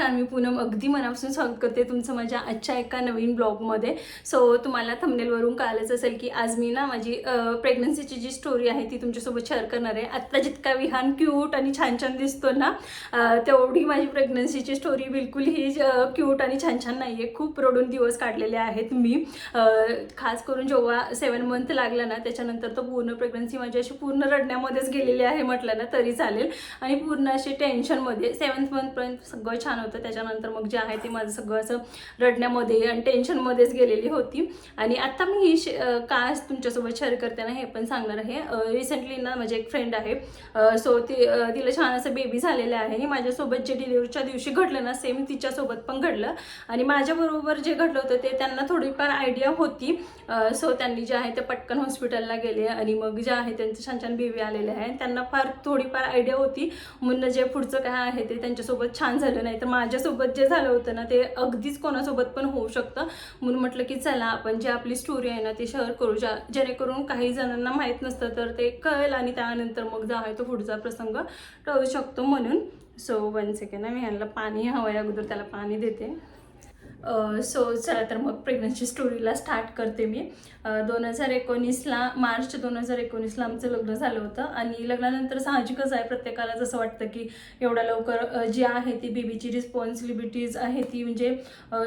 नमस्कार, मी पूनम अगदी मनापासून स्वागत करते तुमचं माझ्या आजच्या एका नवीन ब्लॉगमध्ये. सो तुम्हाला थंबनेलवरून कळालंच असेल की आज मी ना माझी प्रेग्नन्सीची जी स्टोरी आहे ती तुमच्यासोबत शेअर करणार आहे. आत्ता जितका विहान क्यूट आणि छान छान दिसतो ना, तेवढी माझी प्रेग्नन्सीची स्टोरी बिलकुल ही क्यूट आणि छान छान नाही आहे. खूप रडून दिवस काढलेले आहेत मी. खास करून जेव्हा 7 मंथ लागला ना, त्याच्यानंतर तर पूर्ण प्रेग्नन्सी माझी अशी पूर्ण रडण्यामध्येच गेलेली आहे म्हटलं ना तरी चालेल. आणि पूर्ण अशी टेन्शनमध्ये 7th मंथपर्यंत सगळं छान होतं. त्याच्यानंतर मग जे आहे ते माझं सगळं असं रडण्यामध्ये आणि टेन्शनमध्येच गेलेली होती. आणि आता मी ही का तुमच्यासोबत शेअर करते ना हे पण सांगणार आहे. रिसेंटली ना माझी एक फ्रेंड आहे, सो तिला छान असं बेबी झालेलं आहे. माझ्यासोबत जे डिलिव्हरीच्या दिवशी घडलं ना सेम तिच्यासोबत पण घडलं. आणि माझ्याबरोबर जे घडलं होतं ते त्यांना थोडीफार आयडिया होती. सो त्यांनी जे आहे ते पटकन हॉस्पिटलला गेले आणि मग जे आहे त्यांचे छान छान बेबी आलेले आहे. त्यांना फार थोडीफार आयडिया होती म्हणून जे पुढचं काय आहे ते त्यांच्यासोबत छान झालं. नाही तर माझ्यासोबत जे झालं होतं ना ते अगदीच कोणासोबत पण होऊ शकतं. म्हणून म्हटलं की चला आपण जे आपली स्टोरी आहे ना ती शेअर करू, जेणेकरून काही जणांना माहीत नसतं तर ते कळेल आणि त्यानंतर मग जो आहे तो पुढचा प्रसंग टळू शकतो. म्हणून सो 1 सेकंड मी ह्यांना पाणी हवं आहे, अगोदर त्याला पाणी देते. सो चला तर मग प्रेग्नन्सी स्टोरीला स्टार्ट करते मी. 2019ला मार्च 2019ला आमचं लग्न झालं होतं. आणि लग्नानंतर साहजिकच आहे प्रत्येकाला जसं वाटतं की एवढ्या लवकर जी आहे ती बेबीची रिस्पॉन्सिबिलिटीज आहे ती म्हणजे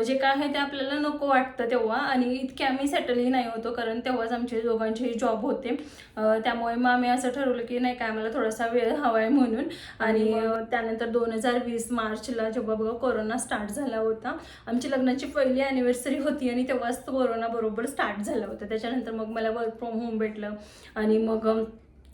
जे काय आहे ते आपल्याला नको वाटतं तेव्हा. आणि इतके आम्ही सेटलही नाही होतो कारण तेव्हाच आमचे दोघांचेही जॉब होते. त्यामुळे मग आम्ही असं ठरवलं की नाही काय मला थोडासा वेळ हवा आहे म्हणून. आणि त्यानंतर 2020 मार्चला जेव्हा बघा कोरोना स्टार्ट झाला होता, आमची लग्नाची पहिली ॲनिव्हर्सरी होती आणि तेव्हाच कोरोना बरोबर स्टार्ट झालं होतं. त्याच्यानंतर मग मला वर्क फ्रॉम होम भेटलं आणि मग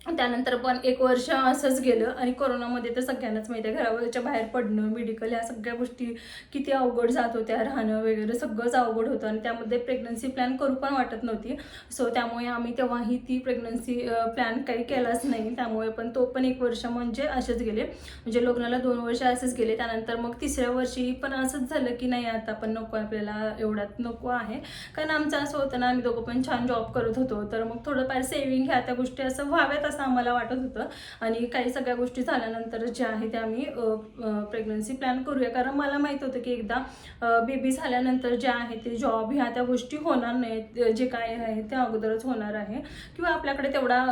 त्यानंतर पण 1 वर्ष असंच गेलं. आणि कोरोनामध्ये तर सगळ्यांनाच माहिती आहे घराच्या बाहेर पडणं, मेडिकल ह्या सगळ्या गोष्टी किती अवघड जात होत्या, राहणं वगैरे सगळंच अवघड होतं. आणि त्यामध्ये प्रेग्नन्सी प्लॅन करू पण वाटत नव्हती. सो त्यामुळे आम्ही तेव्हाही ती प्रेग्नन्सी प्लॅन काही केलाच नाही. त्यामुळे पण तो पण 1 वर्ष म्हणजे असेच गेले, म्हणजे लग्नाला 2 वर्ष असेच गेले. त्यानंतर मग 3ऱ्या वर्षी पण असंच झालं की नाही आता पण नको, आपल्याला एवढ्यात नको आहे. कारण आमचं असं होतं ना, आम्ही दोघं पण छान जॉब करत होतो तर मग थोडंफार सेविंग ह्या त्या गोष्टी असं व्हाव्यात असं आम्हाला वाटत होतं. आणि काही सगळ्या गोष्टी झाल्यानंतर जे आहे ते आम्ही प्रेग्नन्सी प्लॅन करूया. कारण मला माहीत होतं की एकदा बेबी झाल्यानंतर जे आहे ते जॉब ह्या त्या गोष्टी होणार नाहीत, जे काय आहे ते अगोदरच होणार आहे. किंवा आपल्याकडे तेवढा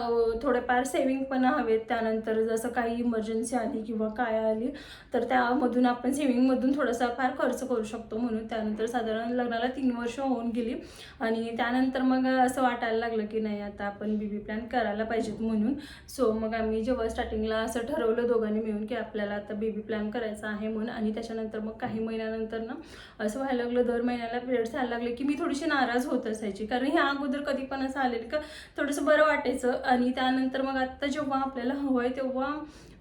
थोडेफार सेविंग पण हवेत. त्यानंतर जसं काही इमर्जन्सी आली किंवा काय आली तर त्यामधून आपण सेविंगमधून थोडासा फार खर्च करू शकतो. म्हणून त्यानंतर साधारण लग्नाला 3 वर्ष होऊन गेली. आणि त्यानंतर मग असं वाटायला लागलं की नाही आता आपण बेबी प्लॅन करायला पाहिजेत म्हणून. सो मग आम्ही जेव्हा स्टार्टिंगला असं ठरवलं दोघांनी मिळून की आपल्याला आता बेबी प्लॅन करायचा आहे म्हणून. आणि त्याच्यानंतर मग काही महिन्यानंतर ना असं व्हायला लागलं, दर महिन्याला पिरियड्स यायला लागले की मी थोडीशी नाराज होत असायची. कारण ह्या अगोदर कधी पण असं आलेलं का थोडंसं बरं वाटायचं. आणि त्यानंतर मग आत्ता जेव्हा आपल्याला हवं आहे तेव्हा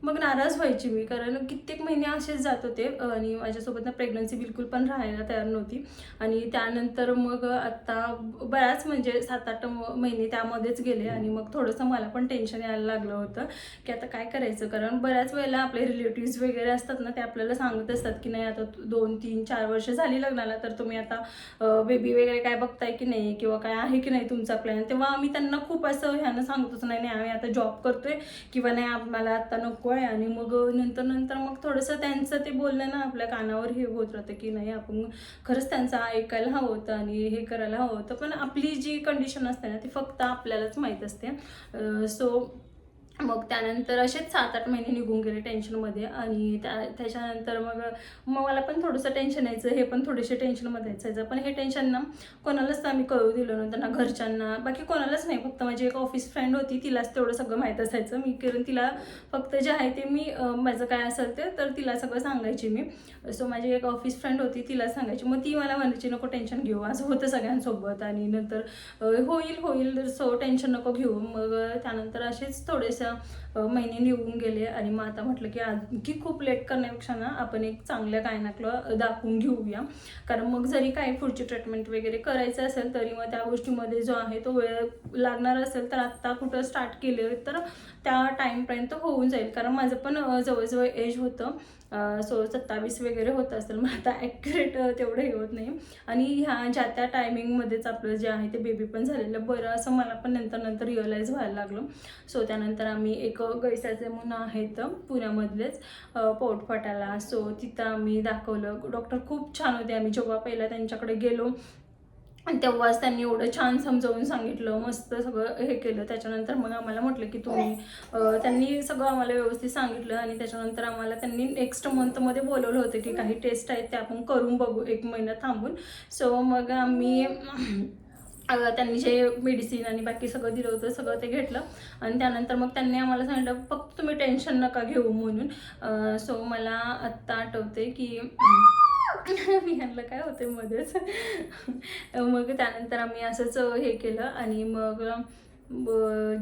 मग नाराज व्हायची मी, कारण कित्येक महिने असेच जात होते. आणि माझ्यासोबत ना प्रेग्नन्सी बिलकुल पण राहायला तयार नव्हती. आणि त्यानंतर मग आत्ता बऱ्याच म्हणजे 7-8 महिने त्यामध्येच गेले. आणि मग थोडंसं मला पण टेन्शन यायला लागलं होतं की आता काय करायचं. कारण बऱ्याच वेळेला आपले रिलेटिव्स वगैरे असतात ना ते आपल्याला सांगत असतात की नाही आता 2-3-4 वर्ष झाली लग्नाला तर तुम्ही आता बेबी वगैरे काय बघताय की नाही किंवा काय आहे की नाही तुमचा प्लॅन. तेव्हा आम्ही त्यांना खूप असं ह्यानं सांगतोच नाही आम्ही आता जॉब करतोय किंवा नाही आम्हाला आता नको. आणि मग नंतर मग थोडंसं त्यांचं ते बोलणं ना आपल्या कानावर हे होत राहतं की नाही आपण खरंच त्यांचं ऐकायला हवं होतं आणि हे करायला हवं होतं. पण आपली जी कंडिशन असते ना ती फक्त आपल्यालाच माहीत असते. सो मग त्यानंतर असेच 7-8 महिने निघून गेले टेन्शनमध्ये. आणि त्याच्यानंतर मग मला पण थोडंसं टेन्शन यायचं, हे पण थोडेसे टेन्शनमध्ये यायचं. पण हे टेन्शन ना कोणालाच आम्ही कळू दिलं नव्हतं, ना घरच्यांना, बाकी कोणालाच नाही. फक्त माझी एक ऑफिस फ्रेंड होती, तिलाच तेवढं सगळं माहीत असायचं. मी कारण तिला फक्त जे आहे ते मी माझं काय असेल ते तर तिला सगळं सांगायची मी. सो माझी एक ऑफिस फ्रेंड होती, तिला सांगायची. मग ती मला म्हणायची नको टेन्शन घेऊ, असं होतं सगळ्यांसोबत. आणि नंतर होईल सो टेन्शन नको घेऊ. मग त्यानंतर असेच थोडेसे महिने निघून गेले. आणि मग आता म्हटलं की आणखी खूप लेट करण्यापेक्षा ना आपण एक चांगल्या गायनाकला दाखवून घेऊया. कारण मग जरी काही पुढची ट्रीटमेंट वगैरे करायचं असेल तरी मग त्या गोष्टीमध्ये जो आहे तो वेळ लागणार असेल तर आत्ता कुठं स्टार्ट केले तर त्या टाईमपर्यंत होऊन जाईल. कारण माझं पण जवळजवळ एज होतं सो 27 वगैरे होत असेल, मग आता ॲक्युरेट तेवढं हे होत नाही. आणि ह्या ज्या त्या टायमिंगमध्येच आपलं जे आहे ते बेबी पण झालेलं बरं, असं मला पण नंतर रिअलाईज व्हायला लागलं. सो त्यानंतर आम्ही एक गैसाचे म्हणून आहेत पुण्यामधलेच पोटफाट्याला, सो तिथं आम्ही दाखवलं. डॉक्टर खूप छान होते. आम्ही जेव्हा पहिला त्यांच्याकडे गेलो आणि तेव्हाच त्यांनी एवढं छान समजावून सांगितलं, मस्त सगळं हे केलं. त्याच्यानंतर मग आम्हाला म्हटलं की तुम्ही त्यांनी सगळं आम्हाला व्यवस्थित सांगितलं. आणि त्याच्यानंतर आम्हाला त्यांनी नेक्स्ट मंथमध्ये बोलवलं होतं की काही टेस्ट आहेत ते आपण करून बघू 1 महिना थांबून. सो मग आम्ही त्यांनी जे मेडिसिन आणि बाकी सगळं दिलं होतं सगळं ते घेतलं. आणि त्यानंतर मग त्यांनी आम्हाला सांगितलं फक्त तुम्ही टेन्शन नका घेऊ म्हणून. सो मला आत्ता आठवते की विहानला काय होते मध्येच. मग त्यानंतर आम्ही असंच हे केलं. आणि मग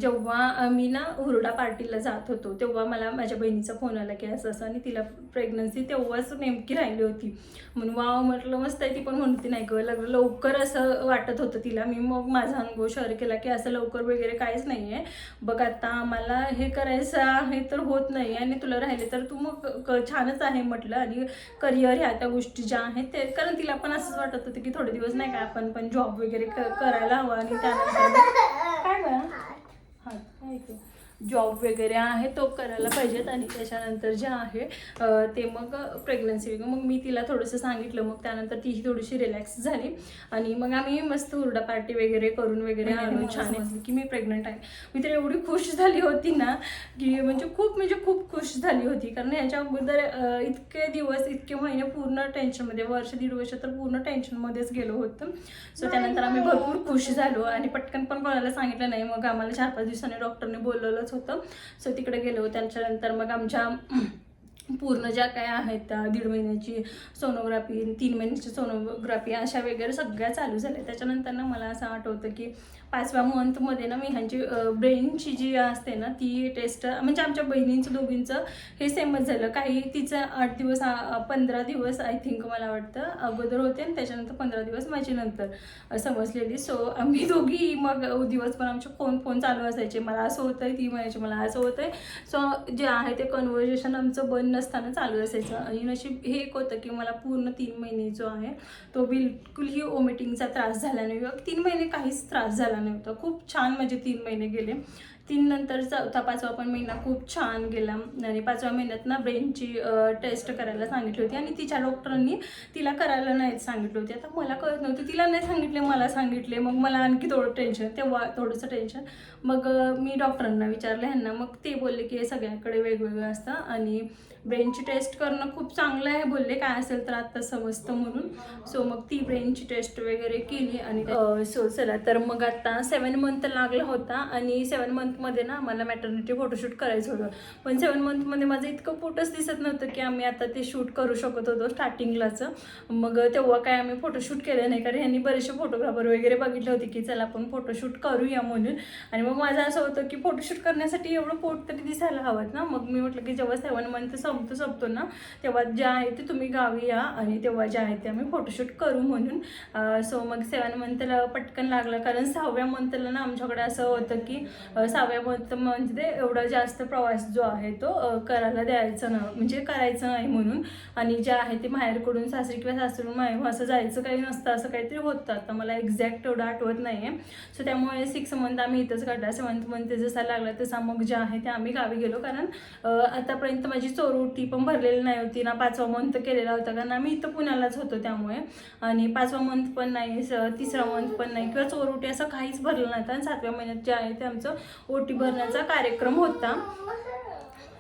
जेव्हा मी ना हुरडा पार्टीला जात होतो तेव्हा मला माझ्या बहिणीचा फोन आला की असं आणि तिला प्रेग्नन्सी तेव्हाच नेमकी राहिली होती. म्हणून वाव म्हटलं मस्त आहे. ती पण म्हणते नाही गं लवकर असं वाटत होतं तिला. मी मग माझा अनुभव शेअर केला की असं लवकर वगैरे काहीच नाही आहे बघ, आता आम्हाला हे करायचं आहे तर होत नाही आणि तुला राहिले तर तू मग छानच आहे म्हटलं. आणि करिअर ह्या त्या गोष्टी ज्या आहेत ते, कारण तिला पण असंच वाटत होतं की थोडे दिवस नाही का आपण पण जॉब वगैरे करायला हवा. आणि त्यानंतर काय जॉब वगैरे आहे तो करायला पाहिजेत. आणि त्याच्यानंतर जे आहे ते मग प्रेग्नन्सी वगैरे मग मी तिला थोडंसं सांगितलं. मग त्यानंतर तीही थोडीशी रिलॅक्स झाली. आणि मग आम्ही मस्त हुरडा पार्टी वगैरे करून वगैरे आलो. छान आहे की मी प्रेग्नंट आहे. मी तर एवढी खुश झाली होती ना की म्हणजे खूप खुश झाली होती. कारण ह्याच्या अगोदर इतके दिवस इतके महिने पूर्ण टेन्शनमध्ये, वर्ष 1.5 वर्ष तर पूर्ण टेन्शनमध्येच गेलो होतं. सो त्यानंतर आम्ही भरपूर खुश झालो आणि पटकन पण कोणाला सांगितलं नाही. मग आम्हाला 4-5 दिवसांनी डॉक्टरने बोलवलंच होतं. सो तिकडे गेलो. त्याच्यानंतर मग आमच्या पूर्ण ज्या काय आहेत त्या 1.5 महिन्याची सोनोग्राफी, 3 महिन्याची सोनोग्राफी अशा वगैरे सगळ्या चालू झाल्या. त्याच्यानंतर ना मला असं आठवतं की 5व्या मंथमध्ये ना मी ह्यांची ब्रेनची जी असते ना ती टेस्ट, म्हणजे आमच्या बहिणींचं दोघींचं हे सेमच झालं. काही तिचं 8 दिवस 15 दिवस आय थिंक मला वाटतं अगोदर होते आणि त्याच्यानंतर 15 दिवस माझी नंतर समजलेली. सो आम्ही दोघी मग दिवस पण आमचे फोन चालू असायचे. मला असं होतंय, ती म्हणायची मला असं होतंय. सो जे आहे ते कन्व्हर्सेशन आमचं बंद नसताना चालू असायचं. आणि नशीब हे एक होतं की मला पूर्ण 3 महिने जो आहे तो बिलकुलही वॉमिटिंगचा त्रास झाला नाही. 3 महिने काहीच त्रास झाला नव्हता. खूप छान म्हणजे 3 महिने गेले. 3 नंतर 4था-5वा पण महिना खूप छान गेला. आणि 5व्या महिन्यात ना ब्रेनची टेस्ट करायला सांगितली होती. आणि तिच्या डॉक्टरांनी तिला करायला नाही सांगितली होती. आता मला कळत नव्हतं, तिला नाही सांगितले मला सांगितले. मग मला आणखी थोडं टेन्शन, तेव्हा थोडंसं टेन्शन. मग मी डॉक्टरांना विचारलं ह्यांना. मग ते बोलले की हे सगळ्यांकडे वेगवेगळं असतं आणि ब्रेनची टेस्ट करणं खूप चांगलं आहे बोलले, काय असेल तर आता समजतं म्हणून. सो मग ती ब्रेनची टेस्ट वगैरे केली. आणि सो चला तर मग आता 7 मंथ लागला होता. आणि 7 मंथमध्ये ना आम्हाला मॅटर्निटी फोटोशूट करायचं होतं. पण 7 मंथमध्ये माझं इतकं फोटोच दिसत नव्हतं की आम्ही आता ते शूट करू शकत होतो स्टार्टिंगलाच. मग तेव्हा काय आम्ही फोटोशूट केलं नाही, कारण ह्यांनी बरेचसे फोटोग्राफर वगैरे बघितले होते की चला आपण फोटोशूट करूया म्हणून. आणि मग माझं असं होतं की फोटोशूट करण्यासाठी एवढं फोट तरी दिसायला हवं ना. मग मी म्हटलं की जेव्हा 7 मंथ संपतो ना तेव्हा जे आहे ते तुम्ही गावी या आणि तेव्हा जे आहे ते आम्ही फोटोशूट करू म्हणून. सो मग 7 मंथला पटकन लागलं, कारण 6व्या मंथला ना आमच्याकडे असं होतं की 6व्या मंथमध्ये एवढा जास्त प्रवास जो आहे तो करायला द्यायचं ना, म्हणजे करायचं नाही म्हणून. आणि जे आहे ते माहेरकडून सासरी किंवा सासरून माहेर असं जायचं काही नसतं, असं काहीतरी होतं. आता मला एक्झॅक्ट एवढं आठवत नाही आहे. सो त्यामुळे 6 मंथ आम्ही इथंच काढला. 7th मंथ जसा लागला तसा मग जे आहे ते आम्ही गावी गेलो. कारण आतापर्यंत माझी चोरोटी पण भरलेली नाही होती ना. 5वा मंथ केलेला होता कारण आम्ही इथं पुण्यालाच होतो त्यामुळे. आणि 5वा मंथ पण नाही, 3रा मंथ पण नाही किंवा चोरोटी असं काहीच भरलं नव्हतं. आणि 7व्या महिन्यात जे आहे ते आमचं ओटी भरण्याचा कार्यक्रम होता.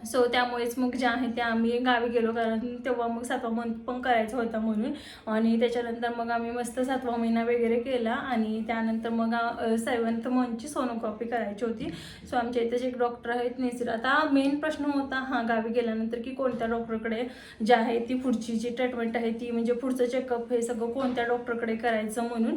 सो त्यामुळेच मग जे आहे ते आम्ही गावी गेलो, कारण तेव्हा मग 7वा मंथ पण करायचा होता म्हणून. आणि त्याच्यानंतर मग आम्ही मस्त 7वा महिना वगैरे केला. आणि त्यानंतर मग 7th मंथची सोनोग्राफी करायची होती. सो आमच्या इथेच एक डॉक्टर आहेत नेसर. आता मेन प्रश्न होता गावी गेल्यानंतर की कोणत्या डॉक्टरकडे जे आहे ती पुढची जी ट्रीटमेंट आहे ती, म्हणजे पुढचं चेकअप हे सगळं कोणत्या डॉक्टरकडे करायचं म्हणून.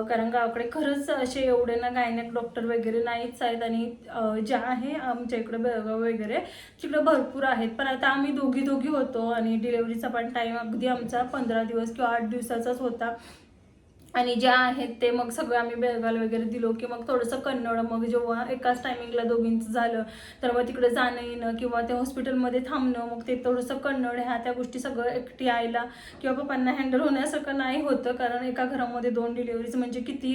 कारण गावाकडे खरंच असे एवढे ना गायनेक डॉक्टर वगैरे नाहीच आहेत. आणि ज्या आहे आमच्या इकडे बेळगाव वगैरे तिकडे भरपूर आहेत. पण आता आम्ही दोघी होतो आणि डिलेव्हरीचा पण टाईम अगदी आमचा 15 दिवस किंवा 8 दिवसाचाच होता. आणि ज्या आहेत ते मग सगळं आम्ही बेळगावला वगैरे दिलो, की मग थोडंसं कन्नड, मग जेव्हा एकाच टायमिंगला दोघींचं झालं तर मग तिकडे जाणं येणं किंवा त्या हॉस्पिटलमध्ये थांबणं, मग ते थोडंसं कन्नड ह्या त्या गोष्टी सगळं एकटी आईला किंवा पप्पांना हँडल होण्यासारखं नाही होतं, कारण एका घरामध्ये 2 डिलिव्हरीज म्हणजे किती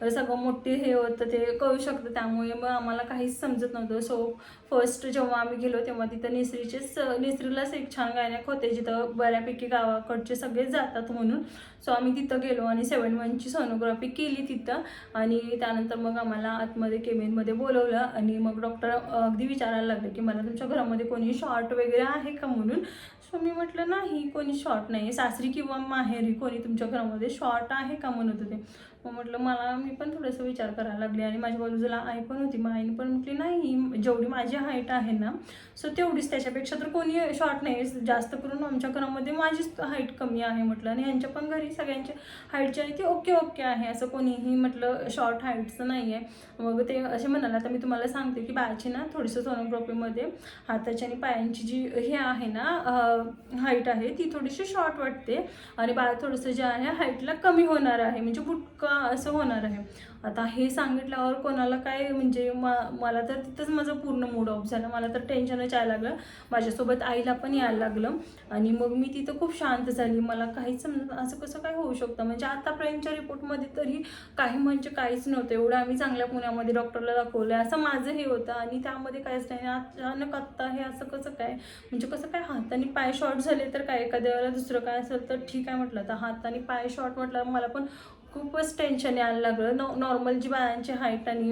सगळं मोठे हे होतं ते कळू शकतं. त्यामुळे मग आम्हाला काहीच समजत नव्हतं. सो फर्स्ट जेव्हा आम्ही गेलो तेव्हा तिथं नेसरीलाच एक छान गायनॅक होते, जिथं बऱ्यापैकी गावाकडचे सगळेच जातात म्हणून. सो आम्ही तिथं गेलो आणि 7-1ची सोनोग्राफी केली तिथं. आणि त्यानंतर मग आम्हाला आतमध्ये केबिनमध्ये बोलवलं आणि मग डॉक्टर अगदी विचारायला लागले की मला तुमच्या घरामध्ये कोणी शॉर्ट वगैरे आहे का म्हणून. सो मी म्हटलं नाही, कोणी शॉर्ट नाही, सासरी किंवा माहेरी कोणी तुमच्या घरामध्ये शॉर्ट आहे का म्हणत होते. मग म्हटलं मी पण थोडंसं विचार करायला लागले आणि माझ्या बाजूला आई पण होती. मग आईने पण म्हटली नाही, जेवढी माझी हाईट आहे ना सो तेवढीच, त्याच्यापेक्षा तर कोणी शॉर्ट नाही, जास्त करून आमच्या घरामध्ये माझीच हाईट कमी आहे म्हटलं, आणि ह्यांच्या पण घरी सगळ्यांच्या हाईटची आहे ती ओके आहे, असं कोणीही म्हटलं शॉर्ट हाईटचं नाही आहे. मग ते असे म्हणाले. आता मी तुम्हाला सांगते की बाळाची ना थोडीसं सोनोग्राफीमध्ये हाताची आणि पायांची जी हे आहे ना हाईट आहे ती थोडीशी शॉर्ट वाटते आणि बाळ थोडंसं जे आहे हाईटला कमी होणार आहे, म्हणजे बुटका असं होणार आहे. आता हे सांगितल्यावर कोणाला काय म्हणजे मला तर तिथंच माझं पूर्ण मूड ऑफ झालं. मला तर टेन्शनच यायला लागलं. माझ्यासोबत आईला पण यायला लागलं आणि मग मी तिथं खूप शांत झाली. मला काहीच समजत असं कसं काय होऊ शकतं, म्हणजे आतापर्यंतच्या रिपोर्टमध्ये तरी काही म्हणजे काहीच नव्हतं. एवढं आम्ही चांगल्या पुण्यामध्ये डॉक्टरला दाखवलं असं माझं हे होतं आणि त्यामध्ये काहीच नाही. अचानक आत्ता हे असं कसं काय, म्हणजे कसं काय हात आणि पाय शॉर्ट झाले तर काय, एखाद्या वेळेला दुसरं काय असेल तर ठीक आहे म्हटलं. तर हात आणि पाय शॉर्ट म्हटलं मला पण खूपच टेन्शन यायला लागलं. नॉर्मल जी बाळांची हाईट आणि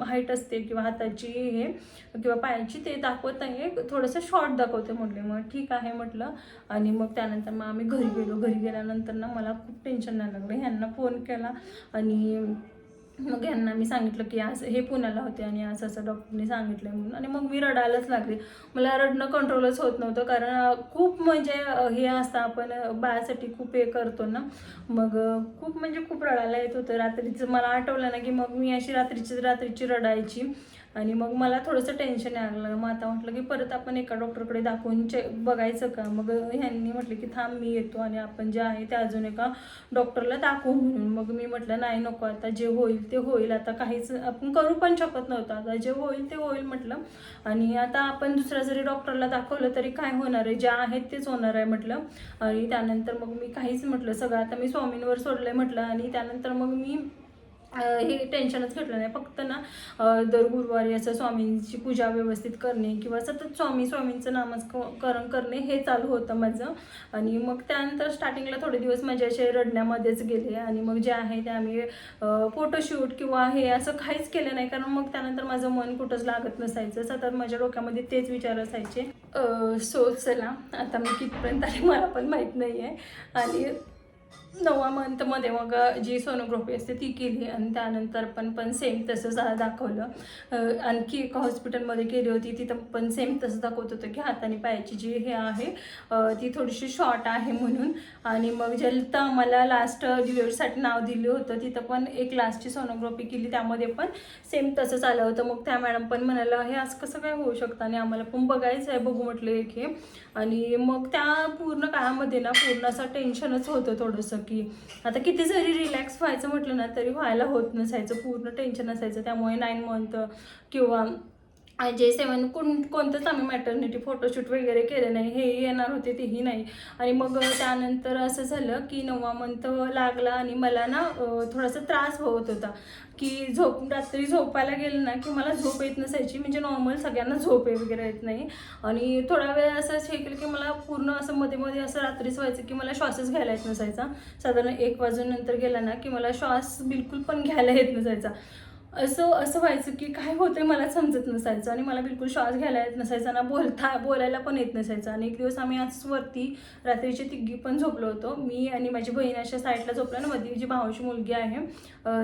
हाईट असते किंवा हाताची हे किंवा पायांची ते दाखवत नाही आहे, थोडंसं शॉर्ट दाखवते म्हटले. मग ठीक आहे म्हटलं आणि मग त्यानंतर मग आम्ही घरी गेलो. घरी गेल्यानंतर ना मला खूप टेन्शन नाही लागलं. ह्यांना फोन केला आणि मग यांना मी सांगितलं की आज हे पुण्याला होते आणि असं असं डॉक्टरने सांगितलं म्हणून. आणि मग मी रडायलाच लागले. मला रडणं कंट्रोलच होत नव्हतं, कारण खूप म्हणजे हे असतं आपण बाळासाठी खूप हे करतो ना, मग खूप म्हणजे खूप रडायला येत होतं. रात्रीचं मला आठवलं ना की मग मी अशी रात्रीची रडायची आणि मग मला थोडंसं टेन्शन यायला लागलं. मग आता म्हटलं की परत आपण एका डॉक्टरकडे दाखवून बघायचं का. मग ह्यांनी म्हटलं की थांब मी येतो आणि आपण जे आहे ते अजून एका डॉक्टरला दाखवू म्हणून. मग मी म्हटलं नाही नको, आता जे होईल ते होईल, आता काहीच आपण करू पण शकत नव्हतं, आता जे होईल ते होईल म्हटलं. आणि आता आपण दुसऱ्या जरी डॉक्टरला दाखवलं तरी काय होणार आहे, जे आहेत तेच होणार आहे म्हटलं. आणि त्यानंतर मग मी काहीच म्हटलं सगळं आता मी स्वामींवर सोडलंय म्हटलं. आणि त्यानंतर मग मी हे टेन्शनच घेतलं नाही. फक्त ना दर गुरुवारी असं स्वामींची पूजा व्यवस्थित करणे किंवा सतत स्वामींचं नामस्मरण करणे हे चालू होतं माझं. आणि मग त्यानंतर स्टार्टिंगला थोडे दिवस माझे असे रडण्यामध्येच गेले आणि मग जे आहे ते आम्ही फोटोशूट किंवा हे असं काहीच केलं नाही, कारण मग त्यानंतर माझं मन कुठंच लागत नसायचं. सतत माझ्या डोक्यामध्ये तेच विचार असायचे. सो चला आता मी कितपर्यंत आले मला पण माहीत नाही आहे. आणि 9व्या मंथमध्ये मग जी सोनोग्राफी असते ती केली आणि त्यानंतर पण सेम तसंच दाखवलं. आणखी एका हॉस्पिटलमध्ये केली होती, तिथं पण सेम तसं दाखवत होतं की हात आणि पायाची जी हे आहे ती थोडीशी शॉर्ट आहे म्हणून. आणि मग जिथं आम्हाला लास्ट डिलिव्हरीसाठी नाव दिलं होतं तिथं पण एक लास्टची सोनोग्राफी केली, त्यामध्ये पण सेम तसंच आलं होतं. मग त्या मॅडम पण म्हणाला हे असं कसं काय होऊ शकतं आणि आम्हाला पण बघायचं आहे, बघू म्हटलं एक हे. आणि मग त्या पूर्ण काळामध्ये ना पूर्ण असं टेन्शनच होतं थोडंसं, की आता किती जरी रिलॅक्स व्हायचं म्हटलं ना तरी व्हायला होत नसायचं, पूर्ण टेन्शन असायचं. त्यामुळे 9 मंथ किंवा J7 कोणतंच आम्ही मॅटर्निटी फोटोशूट वगैरे केलं नाही. हे येणार होते तेही नाही. आणि मग त्यानंतर असं झालं की 9वा मंथ लागला आणि मला ना थोडासा त्रास होत होता की रात्री झोपायला गेलं ना की मला झोप येत नसायची, म्हणजे नॉर्मल सगळ्यांना झोप वगैरे येत नाही. आणि थोडा वेळ असंच हे केलं की मला पूर्ण असं मध्ये असं रात्रीच व्हायचं की मला श्वासच घ्यायला येत नसायचा. साधारण 1 वाजूनंतर गेला ना की मला श्वास बिलकुल पण घ्यायला येत नसायचा. असं व्हायचं की काय होतंय मला समजत नसायचं आणि मला बिलकुल श्वास घ्यायला येत नसायचा ना, बोलायला पण येत नसायचं. आणि एक दिवस आम्ही असं वरती रात्रीची तिघी पण झोपलो होतो. मी आणि माझी बहीण अशा साईडला झोपलो ना, मध्ये जी भावाची मुलगी आहे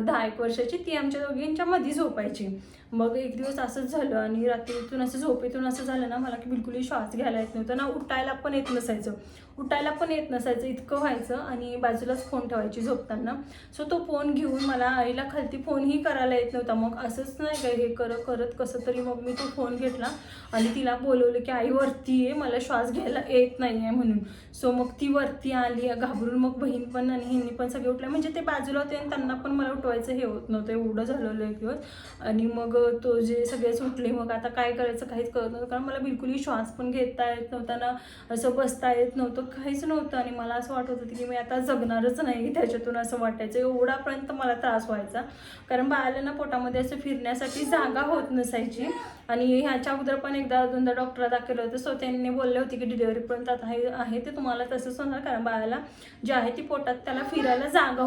10-1 वर्षाची, ती आमच्या दोघींच्या मध्ये झोपायची. मग एक दिवस असंच झालं आणि रात्रीतून असं झोपेतून असं झालं ना मला की बिलकुलही श्वास घ्यायला येत नव्हतं ना, उठायला पण येत नसायचं. उठायला पण येत नसायचं, इतकं व्हायचं. आणि बाजूलाच फोन ठेवायची झोपताना. सो तो फोन घेऊन मला आईला खालती फोनही करायला येत नव्हता. मग असंच नाही काय हे करत कसं तरी मग मी तो फोन घेतला आणि तिला बोलवलं की आई वरती आहे, मला श्वास घ्यायला येत नाही आहे म्हणून. सो मग ती वरती आली घाबरून. मग बहीण पण आणि हिंनी पण सगळे उठले, म्हणजे ते बाजूला होते आणि त्यांना पण मला उठवायचं हे होत नव्हतं, एवढं झालेलं एक दिवस. आणि मग तो जे सगळेच उठले. मग आता काय करायचं काहीच कळत नव्हतं, कारण मला बिलकुलही श्वास पण घेता येत नव्हता ना, असं बसता येत नव्हतं, काहीच नव्हतं. आणि मला असं वाटत होतं की मी आता जगणारच नाही त्याच्यातून, असं वाटायचं. एवढापर्यंत मला त्रास व्हायचा, कारण बाळाला ना पोटामध्ये असं फिरण्यासाठी जागा होत नसायची. आणि ह्याच्या अगोदर पण एकदा दोनदा डॉक्टरला दाखवलं होतं. सो त्यांनी बोलले होते की डिलिव्हरीपर्यंत आता आहे ते तुम्हाला तसंच होणार, कारण बाळाला जे आहे ती पोटात त्याला फिरायला जागा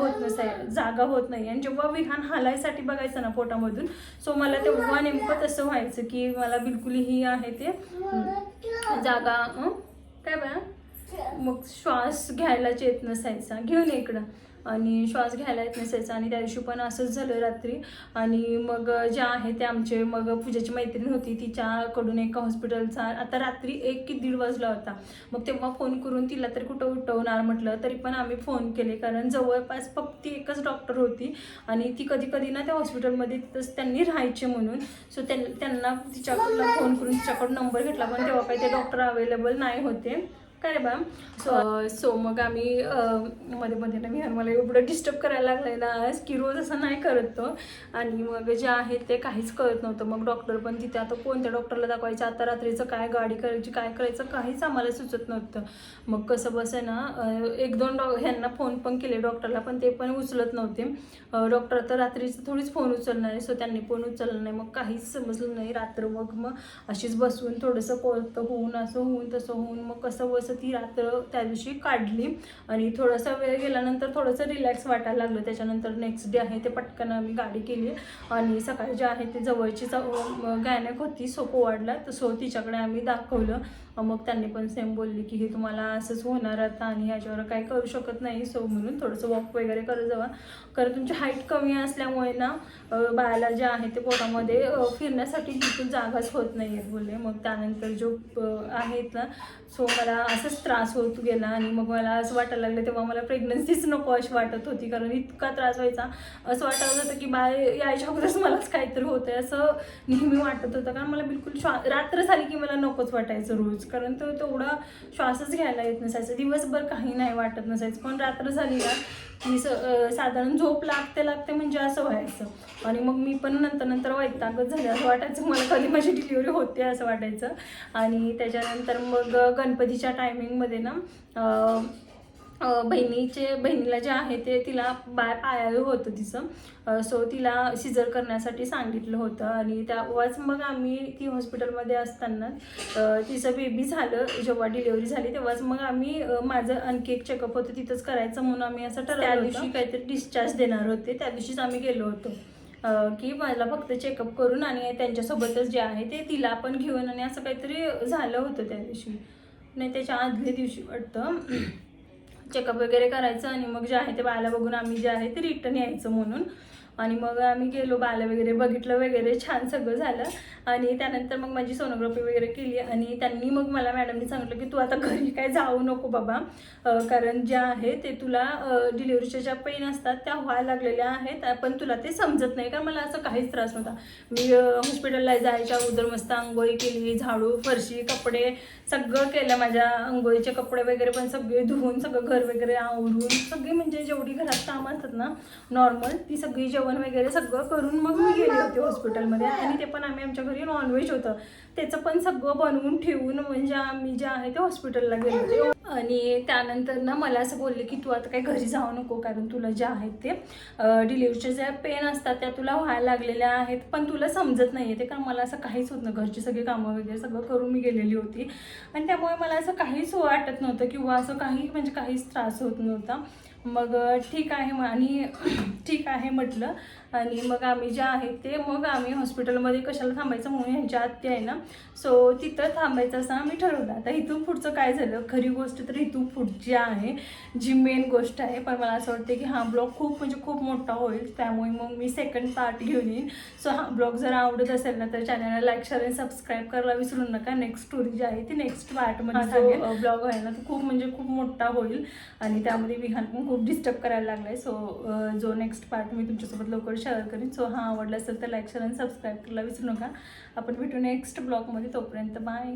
होत नाही. आणि जेव्हा विहान हालायसाठी बघायचं ना पोटामधून, सो मला तेव्हा नेमकं तसं व्हायचं की मला बिलकुलही आहे ते जागा काय बा मग श्वास घ्यायलाच येत नसायचा. घेऊन इकडं. आणि श्वास घ्यायला येत नसायचा. आणि त्या दिवशी पण असंच झालं रात्री. आणि मग जे आहे ते आमचे मग पूजाची मैत्रीण होती, तिच्याकडून एका हॉस्पिटलचा, आता रात्री 1 की 1:30 वाजला होता. मग तेव्हा फोन करून तिला तरी कुठं उठवणार म्हटलं, तरी पण आम्ही फोन केले, कारण जवळपास फक्त ती एकच डॉक्टर होती आणि ती कधी कधी ना त्या हॉस्पिटलमध्ये तिथंच त्यांनी राहायचे म्हणून. सो त्यांना तिच्याकडला फोन करून तिच्याकडून नंबर घेतला, पण तेव्हा काही ते डॉक्टर अवेलेबल नाही होते. काय रे मॅम. सो मग आम्ही मध्ये मध्ये ना विहान मला एवढं डिस्टर्ब करायला लागलं आहे ना आज की रोज असं नाही करत तो. आणि मग जे आहे ते काहीच कळत नव्हतं. मग डॉक्टर पण तिथे आता कोणत्या डॉक्टरला दाखवायचं, आता रात्रीचं काय गाडी करायची, काय करायचं काहीच आम्हाला सुचत नव्हतं. मग कसं बसं ना 1-2 ह्यांना फोन पण केले डॉक्टरला, पण ते पण उचलत नव्हते. डॉक्टर तर रात्रीचं थोडीच फोन उचलणार आहे, सो त्यांनी फोन उचललं नाही. मग काहीच समजलं नाही रात्र. मग अशीच बसून थोडंसं कोलतं होऊन असं होऊन तसं होऊन मग कसं बसं ती रात्र त्या दिवशी काढली. आणि थोडासा वेळ गेल्यानंतर थोडंसं रिलॅक्स वाटायला लागलं. त्याच्यानंतर नेक्स्ट डे आहे ते पटकन आम्ही गाडी केली आणि सकाळी जे आहे ते जवळचीच गायनेक होती सोपोवाडला, तर सो तिच्याकडे आम्ही दाखवलं. मग त्यांनी पण सेम बोलली की हे तुम्हाला असंच होणार आता आणि ह्याच्यावर काही करू शकत नाही. सो म्हणून थोडंसं वॉक वगैरे करत जावा, कारण तुमची हाईट कमी असल्यामुळे ना बाळाला जे आहे ते पोटामध्ये फिरण्यासाठी बिलकुल जागाच होत नाही आहेत बोलले. मग त्यानंतर जो आहेत ना, सो मला असंच त्रास होत गेला. आणि मग मला असं वाटायला लागलं तेव्हा मला प्रेग्नन्सीच नको अशी वाटत होती, कारण इतका त्रास व्हायचा. असं वाटत होतं की बाळ यायच्या अगोदरच मलाच काहीतरी होतं आहे असं नेहमी वाटत होतं. कारण मला बिलकुल रात्र झाली की मला नकोच वाटायचं रोज, कारण तो तेवढा श्वासच घ्यायला येत नसायचं. दिवसभर काही नाही वाटत नसायचं, पण रात्र झाली ना की साधारण झोप लागते म्हणजे असं व्हायचं. आणि मग मी पण नंतर वैतागच झाले, असं वाटायचं मला कधी माझी डिलिव्हरी होते असं वाटायचं. आणि त्याच्यानंतर मग गणपतीच्या टायमिंगमध्ये ना बहिणीला जे आहे ते तिला बाळ पायाळू होतं तिचं. सो तिला सिजर करण्यासाठी सांगितलं होतं. आणि तेव्हाच मग आम्ही ती हॉस्पिटलमध्ये असताना तिचं बेबी झालं, जेव्हा डिलिव्हरी झाली तेव्हाच मग आम्ही माझं आणखी एक चेकअप होतं तिथंच करायचं म्हणून आम्ही असं ठरवलं. त्या दिवशी काहीतरी डिस्चार्ज देणार होते, त्या दिवशीच आम्ही गेलो होतो की मला फक्त चेकअप करून आणि त्यांच्यासोबतच जे आहे ते तिला पण घेऊन, आणि असं काहीतरी झालं होतं त्या दिवशी, नाही त्याच्या आदल्या दिवशी वाटतं, चेकअप वगैरे करायचं. आणि मग जे आहे ते बाळाला बघून आम्ही जे आहे ते रिटर्न यायचं म्हणून. आणि मग आम्ही गेलो, बाळाला वगैरे बघितलं वगैरे, छान सगळं झालं. आणि त्यानंतर मग माझी सोनोग्राफी वगैरे केली. आणि त्यांनी मग मला मॅडमनी सांगितलं की तू आता घरी काय जाऊ नको बाबा, कारण जे आहे ते तुला डिलिव्हरीच्या ज्या पेन असतात त्या व्हायला लागलेल्या आहेत, पण तुला ते समजत नाही. कारण मला असं काहीच त्रास नव्हता. मी हॉस्पिटलला जायच्या अगोदर मस्त आंघोळी केली, झाडू फरशी कपडे सगळं केलं, माझ्या आंघोळीचे कपडे वगैरे पण सगळे धुवून, सगळं घर वगैरे आवरून, सगळी म्हणजे जेवढी घरात कामं असतात ना नॉर्मल ती सगळी जेवण वगैरे सगळं करून मग मी गेले होते हॉस्पिटलमध्ये. आणि ते पण आम्ही आमच्या घरी नॉनव्हेज होतं त्याचं पण सगळं बनवून ठेवून म्हणजे आम्ही जे आहे ते हॉस्पिटलला गेलो होते. आणि त्यानंतर ना मला असं बोलले की तू आता काही घरी जाऊ नको, कारण तुला जे आहेत ते डिलिव्हरीच्या ज्या पेन असतात त्या तुला व्हायला लागलेल्या आहेत, पण तुला समजत नाही आहे ते. कारण मला असं काहीच होत नव्हतं, घरची सगळी कामं वगैरे सगळं करून मी गेलेली होती. आणि त्यामुळे मला असं काहीच वाटत नव्हतं किंवा असं काही म्हणजे काहीच त्रास होत नव्हता. मग ठीक आहे आणि ठीक आहे म्हटलं. आणि मग आम्ही जे आहे ते मग आम्ही हॉस्पिटलमध्ये कशाला थांबायचं म्हणून ह्यांच्या आत्या आहे ना, सो तिथं थांबायचं असं आम्ही ठरवलं. आता इथून पुढचं काय झालं, खरी गोष्ट गोष्ट तर इथून पुढची आहे, जी मेन गोष्ट आहे. पण मला असं वाटतं की हा ब्लॉग खूप म्हणजे खूप मोठा होईल, त्यामुळे मग मी सेकंड पार्ट घेऊन येईन. सो हा ब्लॉग जर आवडत असेल ना तर चॅनलला लाईक शेअर आणि सबस्क्राईब करायला विसरू नका. नेक्स्ट स्टोरी जी आहे ती नेक्स्ट पार्टमध्ये सांगेन. ब्लॉग आहे ना तो खूप म्हणजे खूप मोठा होईल आणि त्यामध्ये विहान पण खूप डिस्टर्ब करायला लागलाय. सो जो नेक्स्ट पार्ट मी तुमच्यासोबत लवकर शेअर करेन. सो हा आवडला असेल तर लाईक शेअर आणि सबस्क्राईब करायला विसरू नका. आपण भेटू नेक्स्ट ब्लॉगमध्ये, तोपर्यंत बाय.